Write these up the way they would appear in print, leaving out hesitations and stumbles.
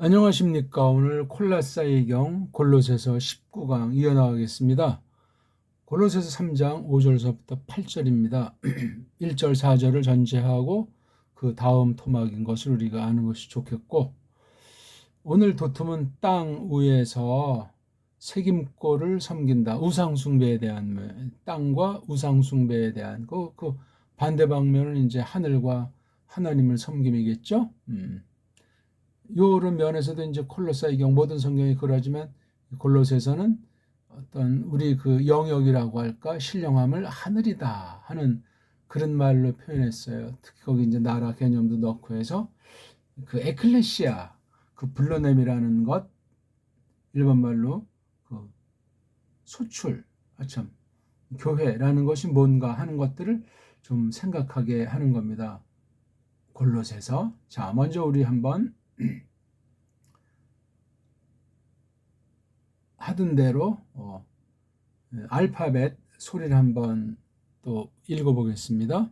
안녕하십니까. 오늘 콜라사의 경 골로새서 19강 이어나가겠습니다. 골로새서 3장 5절서부터 8절입니다. 1절 4절을 전제하고 그 다음 토막인 것을 우리가 아는 것이 좋겠고, 오늘 도톰은 땅 위에서 새김골을 섬긴다. 우상숭배에 대한, 땅과 우상숭배에 대한 그 반대 방면은 이제 하늘과 하나님을 섬김이겠죠. 요런 면에서도 이제 콜로사의 경 모든 성경이 그러지만 골로새서는 어떤 우리 그 영역이라고 할까 신령함을 하늘이다 하는 그런 말로 표현했어요. 특히 거기 이제 나라 개념도 넣고 해서 그 에클레시아 그 불러냄이라는 것 일본 말로 그 소출 참 교회라는 것이 뭔가 하는 것들을 좀 생각하게 하는 겁니다. 골로새서 자 먼저 우리 한번 하던 대로 알파벳 소리를 한번 또 읽어보겠습니다.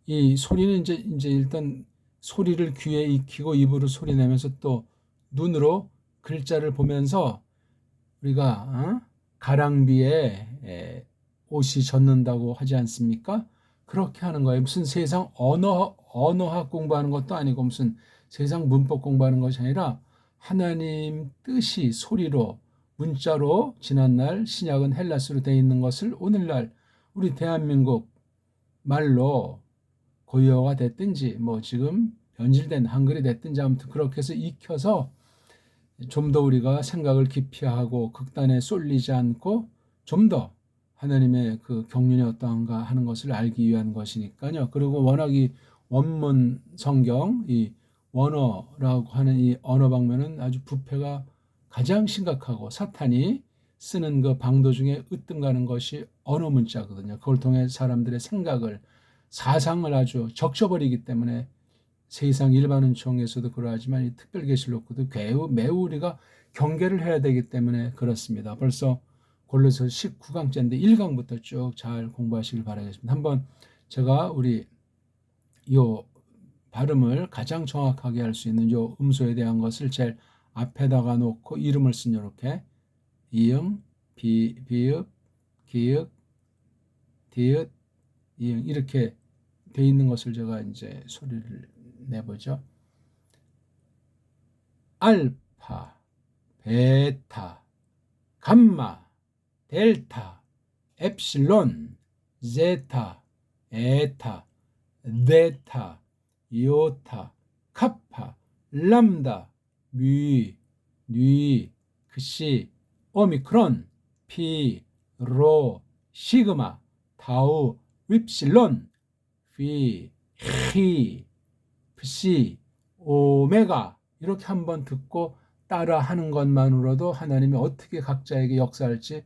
이 소리는 이제 일단 소리를 귀에 익히고 입으로 소리 내면서 또 눈으로 글자를 보면서 우리가 가랑비에 옷이 젖는다고 하지 않습니까? 그렇게 하는 거예요. 무슨 세상 언어학 공부하는 것도 아니고 무슨 세상 문법 공부하는 것이 아니라 하나님 뜻이 소리로 문자로 지난날 신약은 헬라스로 되어 있는 것을 오늘날 우리 대한민국 말로 고유어가 됐든지 뭐 지금 변질된 한글이 됐든지 아무튼 그렇게 해서 익혀서 좀 더 우리가 생각을 깊이 하고 극단에 쏠리지 않고 좀 더 하나님의 그 경륜이 어떠한가 하는 것을 알기 위한 것이니까요. 그리고 워낙 이 원문 성경, 이 원어라고 하는 이 언어 방면은 아주 부패가 가장 심각하고 사탄이 쓰는 그 방도 중에 으뜸가는 것이 언어 문자거든요. 그걸 통해 사람들의 생각을 사상을 아주 적셔버리기 때문에 세상 일반 은총에서도 그러하지만 이 특별계시록도 매우 우리가 경계를 해야 되기 때문에 그렇습니다. 벌써 골로새 19강째인데 1강부터 쭉 잘 공부하시길 바라겠습니다. 한번 제가 우리 요 발음을 가장 정확하게 할 수 있는 요 음소에 대한 것을 제일 앞에다가 놓고 이름을 쓴 요렇게 이응, 비읍, 기읍, 디귿, 이응 이렇게 돼 있는 것을 제가 이제 소리를 내보죠. 알파, 베타, 감마, 델타, 엡실론, 제타, 에타, 데타, 이오타, 카파, 람다, 뮤, 뉘, 크시, 오미크론, 피, 로, 시그마, 타우, 윕실론, 피, 히, psi, 오메가 이렇게 한번 듣고 따라하는 것만으로도 하나님이 어떻게 각자에게 역사할지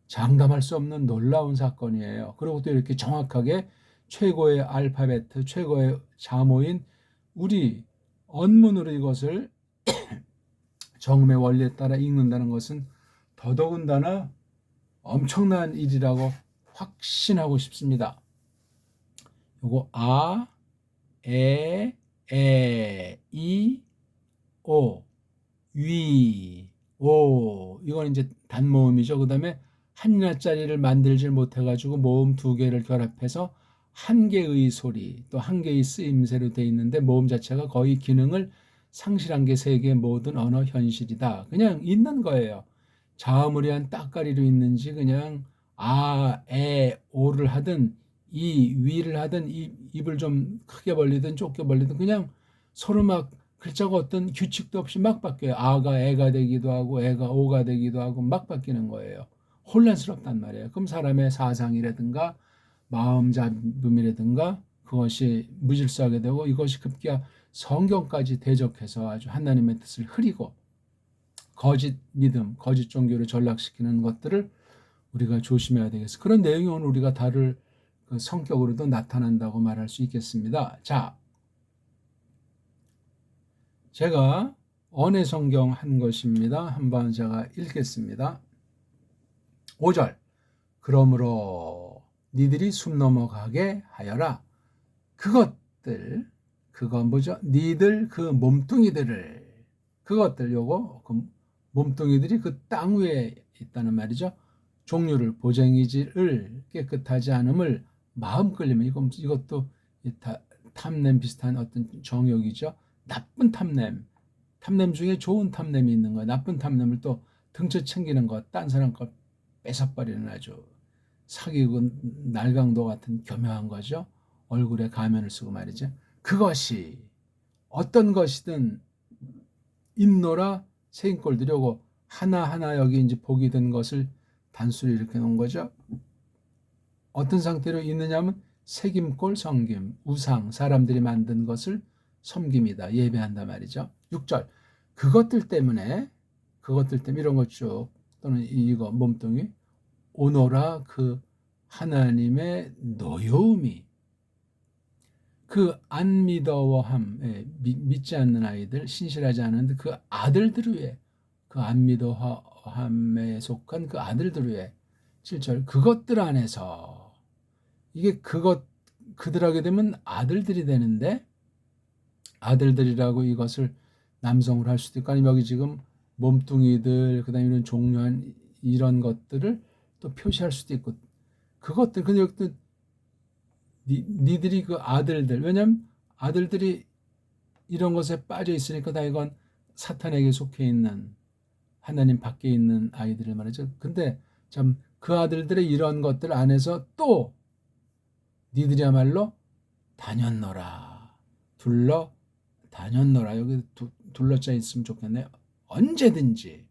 장담할 수 없는 놀라운 사건이에요. 그리고 또 이렇게 정확하게 최고의 알파벳, 최고의 자모인 우리 언문으로 이것을 정음의 원리에 따라 읽는다는 것은 더더군다나 엄청난 일이라고 확신하고 싶습니다. 요거 이, 오, 위, 오. 이건 이제 단모음이죠. 그 다음에 한자리를 만들질 못해가지고 모음 두 개를 결합해서 한 개의 소리, 또 한 개의 쓰임새로 돼 있는데 모음 자체가 거의 기능을 상실한 게 세계 모든 언어 현실이다. 그냥 있는 거예요. 자음으로한 따까리로 있는지 그냥 오를 하든 위를 하든 입을 좀 크게 벌리든 좁게 벌리든 그냥 서로 막 글자가 어떤 규칙도 없이 막 바뀌어요. 아가 애가 되기도 하고 애가 오가 되기도 하고 막 바뀌는 거예요. 혼란스럽단 말이에요. 그럼 사람의 사상이라든가 마음 잡음이라든가 그것이 무질서하게 되고 이것이 급기야 성경까지 대적해서 아주 하나님의 뜻을 흐리고 거짓 믿음, 거짓 종교를 전락시키는 것들을 우리가 조심해야 되겠어요. 그런 내용이 오늘 우리가 다룰 그 성격으로도 나타난다고 말할 수 있겠습니다. 자, 제가 언의 성경 한 것입니다. 한번 제가 읽겠습니다. 5절 그러므로 니들이 숨 넘어가게 하여라. 그것들 그거 뭐죠? 니들 그 몸뚱이들을 그것들 요거 그 몸뚱이들이 그 땅 위에 있다는 말이죠. 종류를 보쟁이질을 깨끗하지 않음을 마음 끌리면 이것도 탐냄 비슷한 어떤 정욕이죠. 나쁜 탐냄 중에 좋은 탐냄이 있는 거야. 나쁜 탐냄을 또 등쳐 챙기는 것, 딴 사람 걸 뺏어버리는 아주 사기고 날강도 같은 교묘한 거죠. 얼굴에 가면을 쓰고 말이죠. 그것이 어떤 것이든 있노라 세인꼴들이 오고 하나하나 여기 이제 복이 든 것을 단수로 이렇게 놓은 거죠. 어떤 상태로 있느냐면 새김꼴 섬김, 우상, 사람들이 만든 것을 섬김이다. 예배한다 말이죠. 6절. 그것들 때문에 이런 것 쭉 또는 이거 몸뚱이 오노라 그 하나님의 노여움이 그 안 믿어함, 믿지 않는 아이들, 신실하지 않은데 그 아들들 위해 그 안 믿어함에 속한 그 아들들 위해 7절 그것들 안에서 이게 그들하게 되면 아들들이 되는데 아들들이라고 이것을 남성으로 할 수도 있고 아니면 여기 지금 몸뚱이들 그다음에 이런 종류한 이런 것들을 또 표시할 수도 있고 그것들 근데 여기 또 니들이 그 아들들 왜냐면 아들들이 이런 것에 빠져 있으니까 다 이건 사탄에게 속해 있는 하나님 밖에 있는 아이들을 말이죠. 근데 참 그 아들들의 이런 것들 안에서 또 니들이야말로 다녔노라 다녔노라 여기 둘러짜 있으면 좋겠네요. 언제든지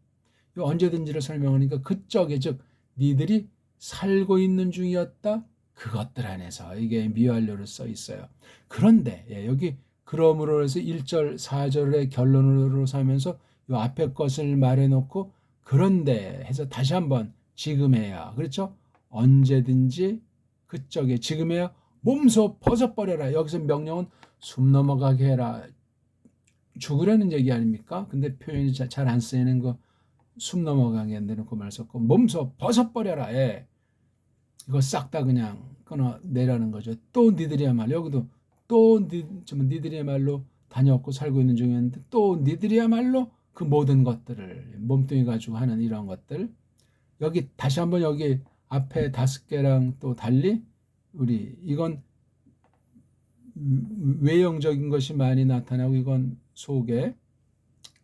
이 언제든지를 설명하니까 그쪽에 즉 니들이 살고 있는 중이었다. 그것들 안에서 이게 미완료로 써 있어요. 그런데 여기 그러므로 해서 1절 4절의 결론으로 사면서 이 앞에 것을 말해놓고 그런데 해서 다시 한번 지금에야 그렇죠? 언제든지 그쪽에 지금에야 몸소 벗어버려라. 여기서 명령은 숨 넘어가게 해라. 죽으려는 얘기 아닙니까? 근데 표현이 잘 안 쓰이는 거 숨 넘어가게 안 되는 그 말 썼고 몸소 벗어버려라. 이거 싹 다 그냥 끊어내라는 거죠. 또 니들이야말로 여기도 또 니들이야말로 다녔고 살고 있는 중이었는데 또 니들이야말로 그 모든 것들을 몸뚱이 가지고 하는 이런 것들 여기 다시 한번 여기 앞에 5개랑 또 달리 우리 이건 외형적인 것이 많이 나타나고 이건 속에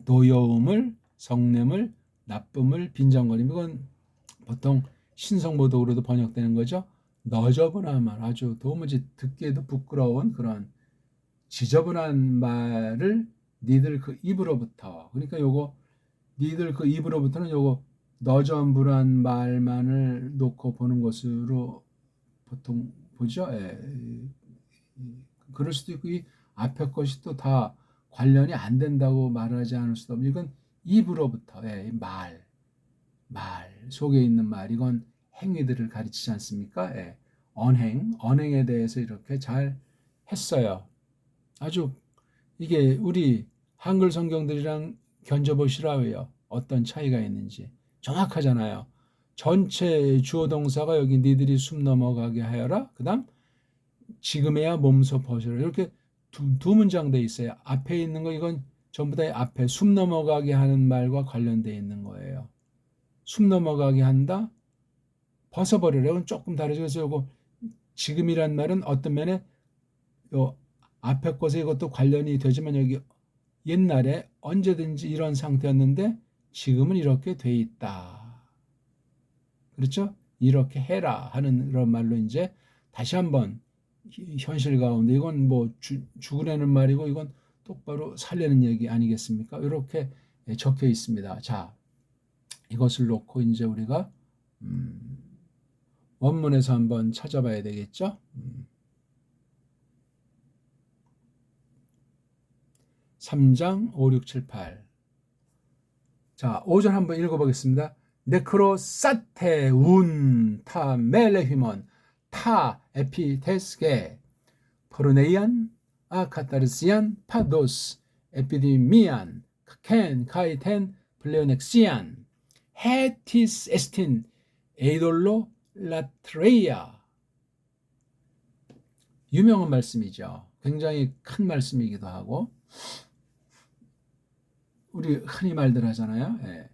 노여움을 성냄을 나쁨을 빈정거림 이건 보통 신성모독으로도 번역되는 거죠. 너저분한 말 아주 도무지 듣기에도 부끄러운 그런 지저분한 말을 니들 그 입으로부터 그러니까 요거 니들 그 입으로부터는 요거 너저분한 말만을 놓고 보는 것으로 보통 보죠. 그럴 수도 있고 이 앞에 것이 또 다 관련이 안 된다고 말하지 않을 수도 없고 이건 입으로부터 말 속에 있는 말 이건 행위들을 가르치지 않습니까? 언행에 대해서 이렇게 잘 했어요. 아주 이게 우리 한글 성경들이랑 견져보시라고요. 어떤 차이가 있는지 정확하잖아요. 전체 주어 동사가 여기 니들이 숨 넘어가게 하여라. 그 다음 지금에야 몸소 벗으라. 이렇게 두 문장 돼 있어요. 앞에 있는 거 이건 전부 다 앞에 숨 넘어가게 하는 말과 관련되어 있는 거예요. 숨 넘어가게 한다. 벗어버리라. 이건 조금 다르죠. 그래서 이거 지금이란 말은 어떤 면에 요 앞에 것에 이것도 관련이 되지만 여기 옛날에 언제든지 이런 상태였는데 지금은 이렇게 돼 있다. 그렇죠? 이렇게 해라 하는 그런 말로 이제 다시 한번 현실 가운데 이건 뭐 죽으라는 말이고 이건 똑바로 살려는 얘기 아니겠습니까? 이렇게 적혀 있습니다. 자, 이것을 놓고 이제 우리가 원문에서 한번 찾아봐야 되겠죠? 3장 5, 6, 7, 8. 자, 5절 한번 읽어보겠습니다. 네크로 사테 운타 멜레휘먼 타 에피테스게 포르네이안 아카타르시안 파도스 에피디미안 켄 카이텐 블레오넥시안 헤티스 에스틴 에이돌로 라트레이아 유명한 말씀이죠. 굉장히 큰 말씀이기도 하고, 우리 흔히 말들 하잖아요. 예.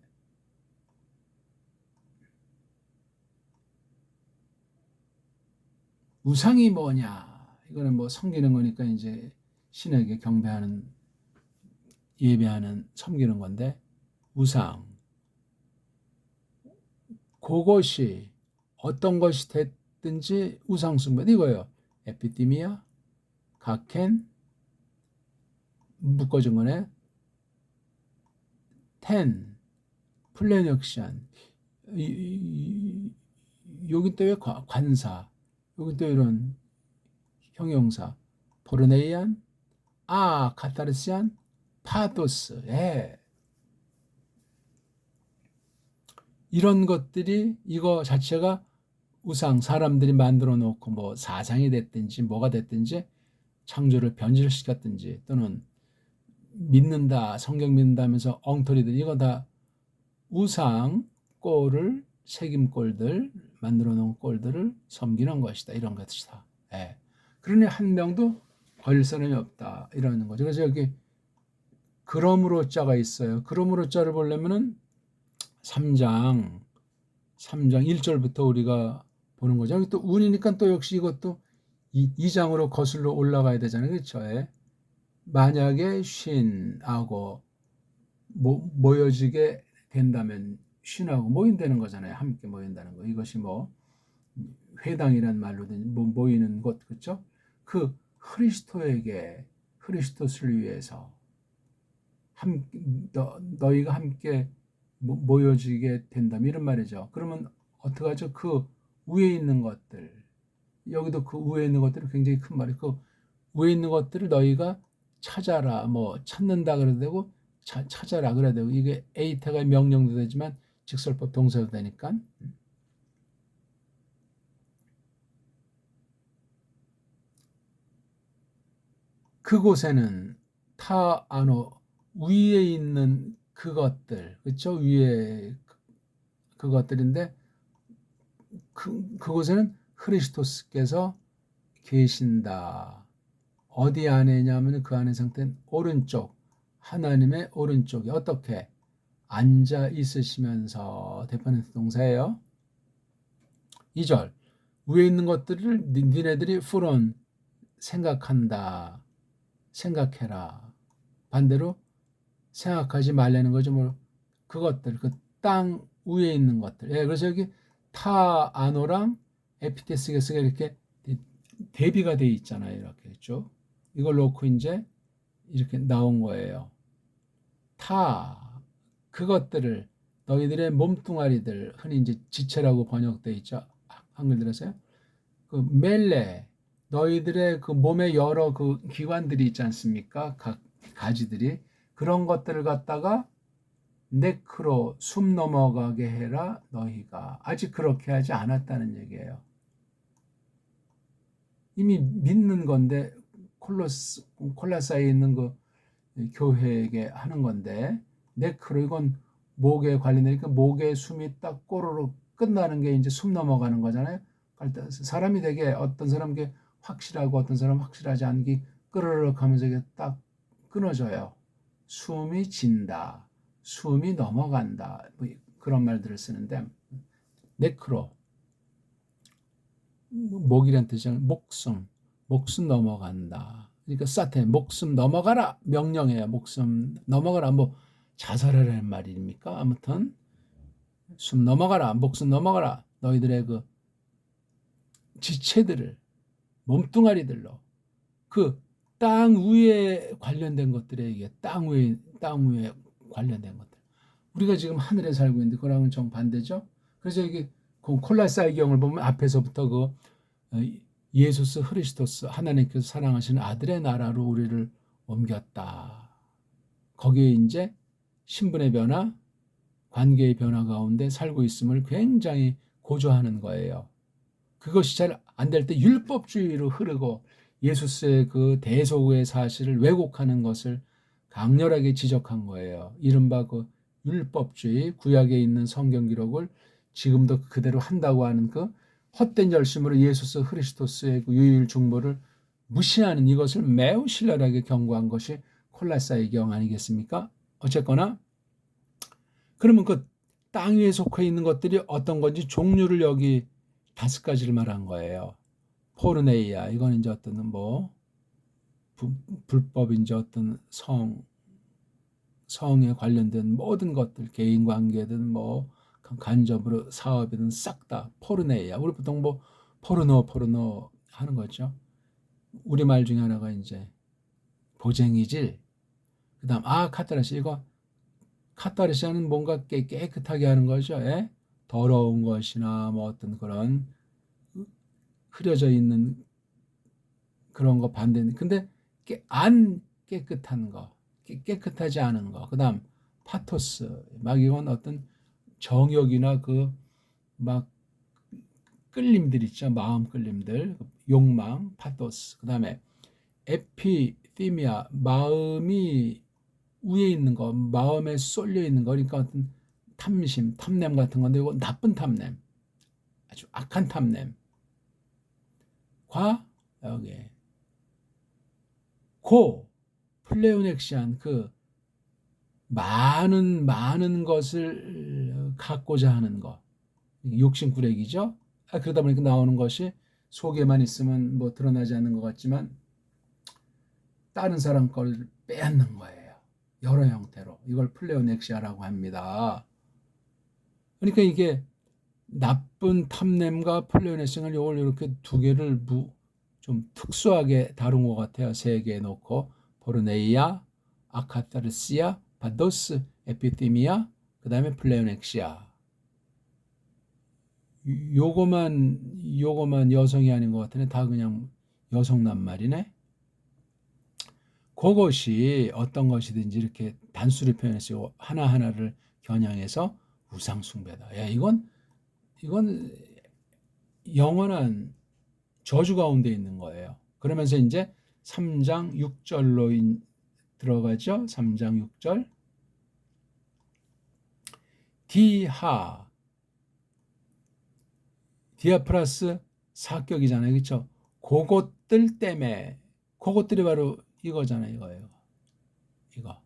우상이 뭐냐? 이거는 뭐 섬기는 거니까 이제 신에게 경배하는, 예배하는, 섬기는 건데, 우상. 그것이 어떤 것이 됐든지 우상 숭배 이거예요. 에피티미아, 가켄, 묶어준 거네. 텐, 플래넥션. 여기 또 왜 관사, 여기 또 이런 형용사. 포르네이안, 카타르시안, 파도스. 예. 이런 것들이, 이거 자체가 우상, 사람들이 만들어 놓고 뭐 사상이 됐든지 뭐가 됐든지 창조를 변질시켰든지 또는 믿는다, 성경 믿는다면서 엉터리들, 이거 다 우상 꼴을, 새김꼴들, 만들어 놓은 꼴들을 섬기는 것이다. 이런 것이다. 예. 그러니 한 명도 걸릴 사람이 없다. 이러는 거죠. 그래서 여기 그러므로 자가 있어요. 그러므로 자를 보려면은 3장 1절부터 우리가 보는 거죠. 여기 또 운이니까 또 역시 이것도 2장으로 거슬러 올라가야 되잖아요. 그렇죠? 예. 만약에 쉰하고 모여지게 된다면 쉰하고 모인다는 거잖아요. 함께 모인다는 거. 이것이 뭐 회당이란 말로든 뭐 모이는 곳, 그렇죠? 그 그리스도에게, 그리스도를 위해서 너희가 함께 모여지게 된다면 이런 말이죠. 그러면 어떡하죠? 그 위에 있는 것들, 여기도 그 위에 있는 것들이 굉장히 큰 말이에요. 그 위에 있는 것들을 너희가 찾아라, 뭐 찾는다 그래도 되고 찾아라 그래야 되고, 이게 에이타가 명령도 되지만 직설법 동사도 되니까. 그곳에는 타 아노, 위에 있는 그것들, 그렇죠? 위에 그것들인데 그곳에는 그리스도스께서 계신다. 어디 안에냐면 그 안의 상태는 오른쪽, 하나님의 오른쪽에 어떻게 앉아 있으시면서, 대표는 동사예요. 2절, 위에 있는 것들을 니네들이 풀은 생각한다, 생각해라. 반대로 생각하지 말라는 거죠. 뭐 그것들, 그 땅 위에 있는 것들. 예, 그래서 여기 타 아노랑 에피테스게스가 이렇게 대비가 돼 있잖아요. 이렇게 쭉 이걸 놓고 이제 이렇게 나온 거예요. 타, 그것들을, 너희들의 몸뚱아리들, 흔히 이제 지체라고 번역돼 있죠. 한글 들으세요? 그 멜레, 너희들의 그 몸의 여러 그 기관들이 있지 않습니까? 각 가지들이, 그런 것들을 갖다가 네크로, 숨 넘어가게 해라. 너희가 아직 그렇게 하지 않았다는 얘기예요. 이미 믿는 건데, 콜라사에 있는 그 교회에게 하는 건데, 네크로, 이건 목에 관련되니까 목에 숨이 딱 꼬르륵 끝나는 게 이제 숨 넘어가는 거잖아요. 사람이 되게, 어떤 사람께 확실하고 어떤 사람 확실하지 않기, 끄르륵 하면서 이게 딱 끊어져요. 숨이 진다, 숨이 넘어간다, 뭐 그런 말들을 쓰는데, 네크로, 목이란 뜻이잖아요. 목숨 넘어간다. 그러니까 사테, 목숨 넘어가라 명령해요. 목숨 넘어가라, 뭐 자살하라는 말입니까? 아무튼 숨 넘어가라, 목숨 넘어가라. 너희들의 그 지체들을, 몸뚱아리들로, 그 땅 위에 관련된 것들에, 이게 땅 위에 관련된 것들. 우리가 지금 하늘에 살고 있는데 그거랑은 정반대죠. 그래서 이게 콜라사이 경을 보면 앞에서부터 그 예수스 그리스도스, 하나님께서 사랑하시는 아들의 나라로 우리를 옮겼다. 거기에 이제 신분의 변화, 관계의 변화 가운데 살고 있음을 굉장히 고조하는 거예요. 그것이 잘 안 될 때 율법주의로 흐르고 예수스의 그 대소의 사실을 왜곡하는 것을 강렬하게 지적한 거예요. 이른바 그 율법주의, 구약에 있는 성경 기록을 지금도 그대로 한다고 하는 그 헛된 열심으로 예수스 그리스도스의 그 유일 중보를 무시하는 이것을 매우 신랄하게 경고한 것이 콜라사의 경 아니겠습니까? 어쨌거나 그러면 그 땅 위에 속해 있는 것들이 어떤 건지 종류를 여기 5가지를 말한 거예요. 포르네이아, 이건 이제 어떤 뭐 불법인지 어떤 성에 관련된 모든 것들, 개인 관계든 뭐 간접으로 사업이든 싹 다 포르네이아. 우리 보통 뭐 포르노 하는 거죠. 우리말 중에 하나가 이제 보쟁이질. 그다음 카타르시, 이거 카타르시아는 뭔가 깨끗하게 하는 거죠. 예? 더러운 것이나 뭐 어떤 그런 흐려져 있는 그런 거 반대는. 근데 안 깨끗한 거, 깨끗하지 않은 거. 그다음 파토스, 막 이건 어떤 정욕이나 그 막 끌림들 있죠. 마음 끌림들, 욕망, 파토스. 그다음에 에피티미아, 마음이 위에 있는 거, 마음에 쏠려 있는 거. 그러니까 어떤 탐심, 탐냄 같은 건데 이거 나쁜 탐냄, 아주 악한 탐냄. 여기 플레오넥시안, 그 많은 것을 갖고자 하는 거, 욕심꾸러기죠. 그러다 보니까 나오는 것이 속에만 있으면 뭐 드러나지 않는 것 같지만 다른 사람 걸 빼앗는 거예요. 여러 형태로. 이걸 플레오넥시아라고 합니다. 그러니까 이게 나쁜 탐냄과 플레오넥시아를 이걸 이렇게 2개를 좀 특수하게 다룬 것 같아요. 3개 놓고 포르네이아, 아카타르시아, 파도스, 에피티미아, 그 다음에 플레오넥시아. 요거만 여성이 아닌 것 같으네. 다 그냥 여성 낱말이네. 그것이 어떤 것이든지 이렇게 단수를 표현해서 하나하나를 겨냥해서 우상숭배다. 야, 이건 영원한 저주 가운데 있는 거예요. 그러면서 이제 3장 6절로 들어가죠. 3장 6절. 디아 플러스 사격이잖아요. 그렇죠? 그것들 때문에, 그것들이 바로 이거잖아요. 이거.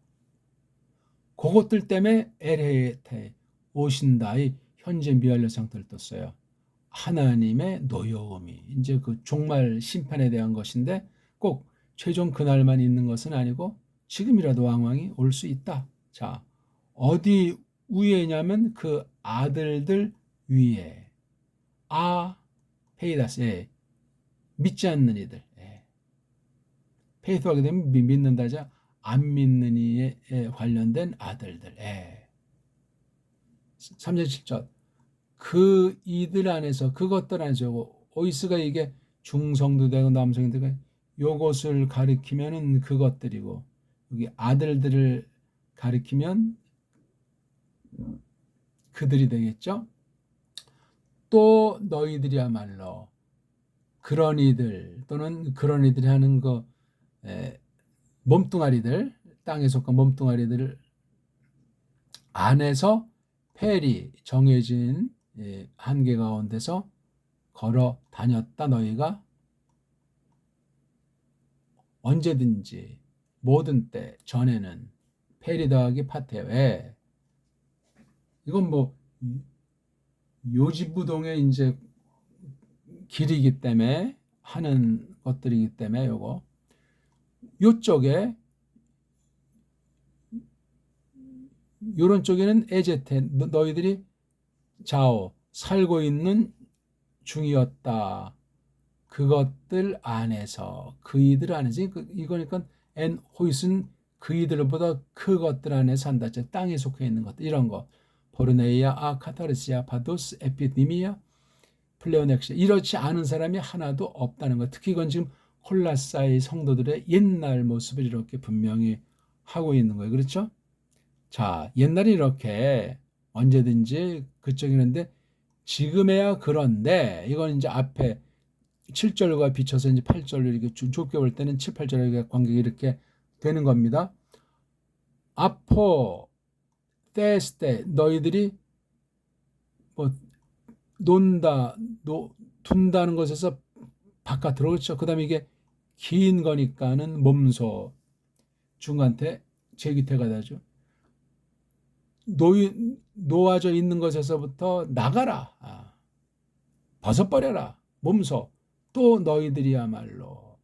그것들 때문에 엘헤테 오신다의 현재 미완료 상태를 떴어요. 하나님의 노여움이 이제 그 종말 심판에 대한 것인데 꼭 최종 그날만 있는 것은 아니고 지금이라도 왕왕이 올 수 있다. 자, 어디 위에냐면 그 아들들 위에. 페이다스, 믿지 않는 이들. 페이스하게 되면 믿는다자, 안 믿는 이에 관련된 아들들. 3절 7절. 그 이들 안에서, 그것들 안에서, 오이스가 이게 중성도 되고 남성도 되고 요것을 가리키면은 그것들이고, 여기 아들들을 가리키면 그들이 되겠죠. 또 너희들이야말로 그런 이들 또는 그런 이들이 하는 거, 몸뚱아리들, 땅에 속한 몸뚱아리들 안에서 펠이 정해진 한계 가운데서 걸어 다녔다. 너희가 언제든지 모든 때 전에는 펠이 더하기 파테요. 이건 뭐 요지부동의 이제 길이기 때문에 하는 것들이기 때문에 요쪽에 요런 쪽에는 에제테, 너희들이 자오 살고 있는 중이었다. 그것들 안에서, 그이들 안에서, 이거니까 엔 호이스는 그이들보다 그것들 안에 산다. 즉 땅에 속해 있는 것들, 이런 거. 포르네이아, 카타르시아, 파도스, 에피디미아, 플레오넥시아, 이렇지 않은 사람이 하나도 없다는 것. 특히 이건 지금 콜라사의 성도들의 옛날 모습을 이렇게 분명히 하고 있는 거예요. 그렇죠? 자, 옛날에 이렇게 언제든지 그쪽이는데 지금에야 그런데, 이건 이제 앞에 7절과 비춰서 이제 8절로 이렇게 좁게 볼 때는 7, 8절의 관계가 이렇게 되는 겁니다. 아포 테스테, 너희들이 뭐 논다, 둔다는 것에서 바깥으로, 그렇죠. 그 다음에 이게 긴 거니까는 몸소 중간태 제기태가 되죠. 놓아져 있는 것에서부터 나가라. 벗어버려라. 몸소. 또 너희들이야말로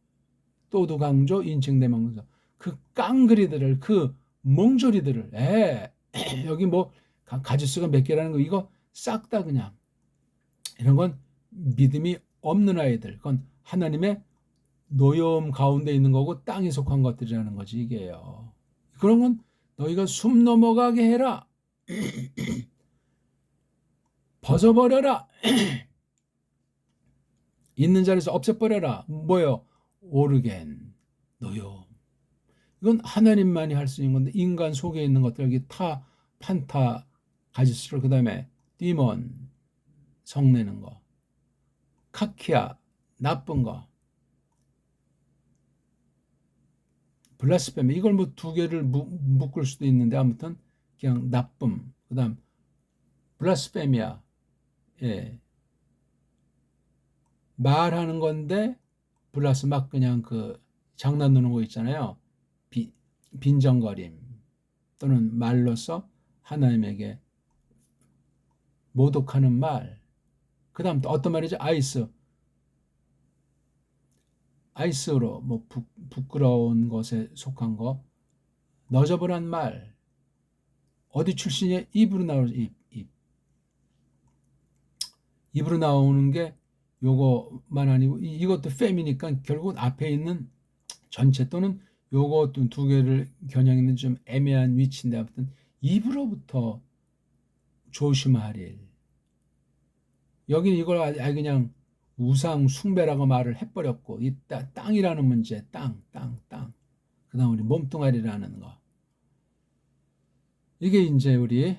또두강조 인칭대명사. 그 깡그리들을, 그 몽조리들을, 여기 뭐 가지수가 몇 개라는 거 이거 싹 다 그냥 이런 건 믿음이 없는 아이들, 그건 하나님의 노여움 가운데 있는 거고 땅에 속한 것들이라는 거지 이게요. 그런 건 너희가 숨 넘어가게 해라. 벗어버려라. 있는 자리에서 없애버려라. 뭐요? 오르겐, 노여움. 이건 하나님만이 할 수 있는 건데 인간 속에 있는 것들 여기 판타, 가지수를 그 다음에 디몬, 성내는 거, 카키아, 나쁜 거, 블라스페미 이걸 뭐 두 개를 묶을 수도 있는데 아무튼 그냥 나쁨, 그 다음 블라스페미아, 말하는 건데 블라스 막 그냥 그 장난 노는 거 있잖아요. 빈정거림 또는 말로서 하나님에게 모독하는 말. 그 다음 또 어떤 말이죠? 아이스로 뭐 부끄러운 것에 속한 거. 너저분한 말. 어디 출신이야? 입으로 나오는 입으로 나오는 게 요거만 아니고 이것도 fem이니까 결국 앞에 있는 전체 또는 요거 두 개를 겨냥있는 좀 애매한 위치인데 아무튼 입으로부터 조심하릴. 여기는 이걸 아예 그냥 우상 숭배라고 말을 해버렸고 이 땅이라는 문제, 땅. 그 다음 우리 몸뚱아리라는 거. 이게 이제 우리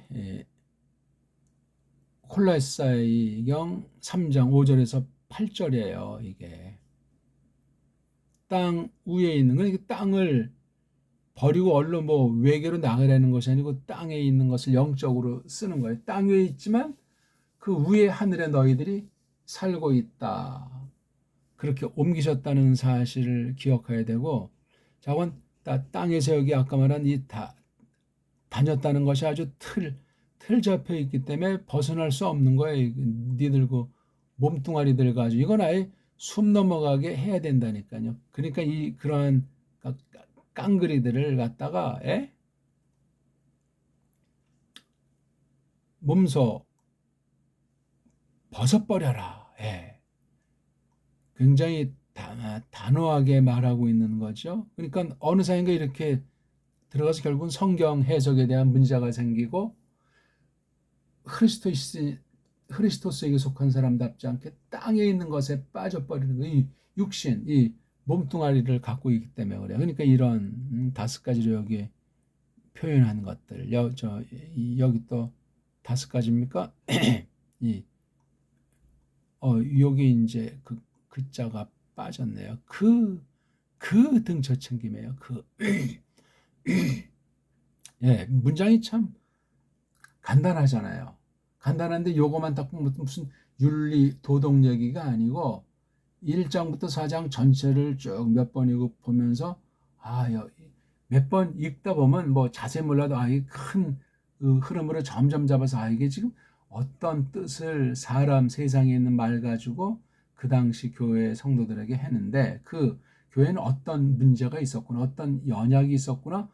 콜로새이경 3장 5절에서 8절이에요. 이게 땅 위에 있는 건 땅을 버리고 얼른 뭐 외계로 나가려는 것이 아니고 땅에 있는 것을 영적으로 쓰는 거예요. 땅 위에 있지만 그 위에 하늘에 너희들이 살고 있다. 그렇게 옮기셨다는 사실을 기억해야 되고, 자원 땅에서 여기 아까 말한 다녔다는 것이 아주 틀 잡혀 있기 때문에 벗어날 수 없는 거예요. 니들 그 몸뚱아리들 가지고 이건 아예 숨 넘어가게 해야 된다니까요. 그러니까 그러한 깡그리들을 갖다가 몸소 벗어버려라. 굉장히 단호하게 말하고 있는 거죠. 그러니까 어느 사이인가 이렇게 들어가서 결국은 성경 해석에 대한 문제가 생기고 크리스토스에게 속한 사람답지 않게 땅에 있는 것에 빠져버리는 이 육신, 이 몸뚱아리를 갖고 있기 때문에 그래요. 그러니까 이런 5가지로 여기 표현한 것들, 여기 또 5가지입니까? 여기 이제 글자가 빠졌네요. 그 등처챙김이에요. 문장이 참 간단하잖아요. 간단한데 요거만 딱 무슨 윤리 도덕 얘기가 아니고 1장부터 4장 전체를 쭉 몇 번이고 보면서 몇 번 읽다 보면 뭐 자세히 몰라도 이 큰 흐름으로 점점 잡아서 이게 지금 어떤 뜻을 세상에 있는 말 가지고 그 당시 교회 성도들에게 했는데 그 교회는 어떤 문제가 있었구나, 어떤 연약이 있었구나,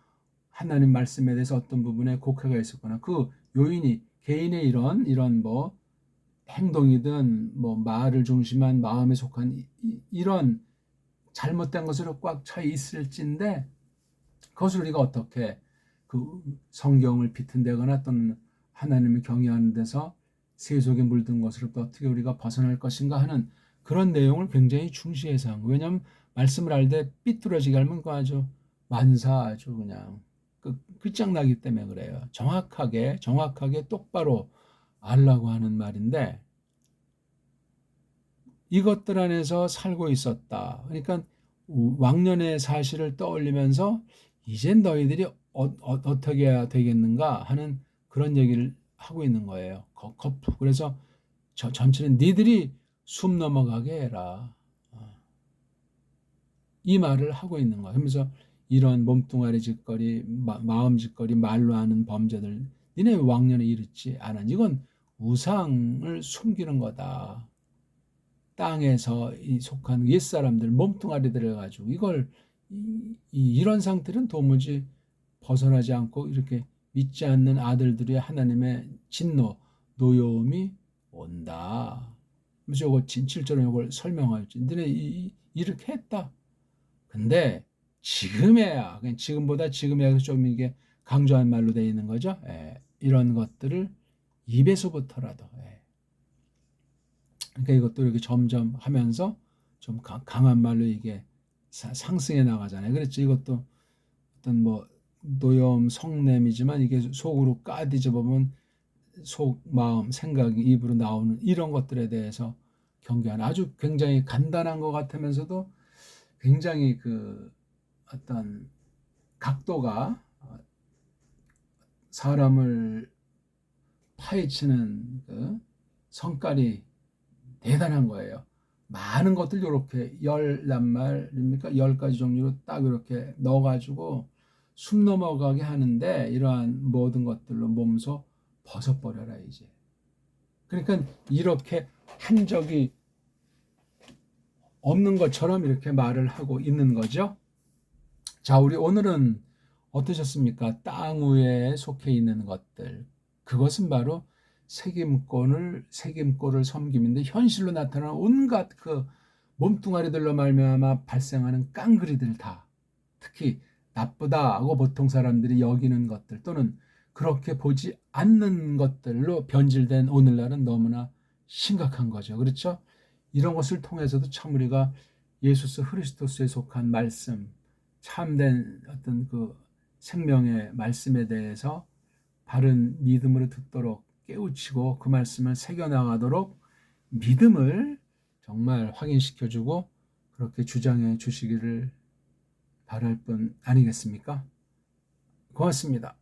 하나님 말씀에 대해서 어떤 부분에 곡해가 있었구나, 그 요인이 개인의 이런 뭐 행동이든 뭐 말을 중심한 마음에 속한 이런 잘못된 것으로 꽉 차 있을진데 그것을 우리가 어떻게 그 성경을 비튼대거나 또는 하나님을 경외하는 데서 세속에 물든 것으로부터 어떻게 우리가 벗어날 것인가 하는 그런 내용을 굉장히 중시해서 한 거예요. 왜냐하면 말씀을 알 때 삐뚤어지게 하면 그 아주 그냥 끝장나기 때문에 그래요. 정확하게 똑바로 알라고 하는 말인데 이것들 안에서 살고 있었다. 그러니까 왕년의 사실을 떠올리면서 이젠 너희들이 어떻게 해야 되겠는가 하는 그런 얘기를 하고 있는 거예요. 그래서 전체는 니들이 숨 넘어가게 해라. 이 말을 하고 있는 거예요. 그러면서 이런 몸뚱아리 짓거리, 마음 짓거리, 말로 하는 범죄들 니네 왕년에 이르지 않았니? 이건 우상을 숨기는 거다. 땅에서 속한 옛사람들 몸뚱아리들을 가지고 이걸 이런 상태는 도무지 벗어나지 않고 이렇게 믿지 않는 아들들이 하나님의 진노, 노여움이 온다. 그래서 이거 7절에 이걸 설명하였지. 너네 이렇게 했다. 근데 지금에야, 지금보다 지금에야 좀 이게 강조한 말로 되어 있는 거죠. 예, 이런 것들을 입에서부터라도. 예. 그러니까 이것도 이렇게 점점 하면서 좀 강한 말로 이게 상승해 나가잖아요. 그렇죠. 이것도 어떤 뭐 노염 성냄이지만 이게 속으로 까디져 보면 속 마음 생각이 입으로 나오는 이런 것들에 대해서 경계하는 아주 굉장히 간단한 것 같으면서도 굉장히 그 어떤 각도가 사람을 파헤치는 그 성깔이 대단한 거예요. 많은 것들 이렇게 10낱말입니까? 10가지 종류로 딱 이렇게 넣어가지고 숨 넘어가게 하는데 이러한 모든 것들로 몸소 벗어버려라 이제. 그러니까 이렇게 한 적이 없는 것처럼 이렇게 말을 하고 있는 거죠. 자, 우리 오늘은 어떠셨습니까? 땅 위에 속해 있는 것들. 그것은 바로 책임꼴을 섬김인데 현실로 나타나는 온갖 그 몸뚱아리들로 말미암아 발생하는 깡그리들 다 특히 나쁘다고 보통 사람들이 여기는 것들 또는 그렇게 보지 않는 것들로 변질된 오늘날은 너무나 심각한 거죠. 그렇죠? 이런 것을 통해서도 참 우리가 예수 그리스도에 속한 말씀, 참된 어떤 그 생명의 말씀에 대해서 바른 믿음으로 듣도록 깨우치고 그 말씀을 새겨나가도록 믿음을 정말 확인시켜주고 그렇게 주장해 주시기를 바랄 뿐 아니겠습니까? 고맙습니다.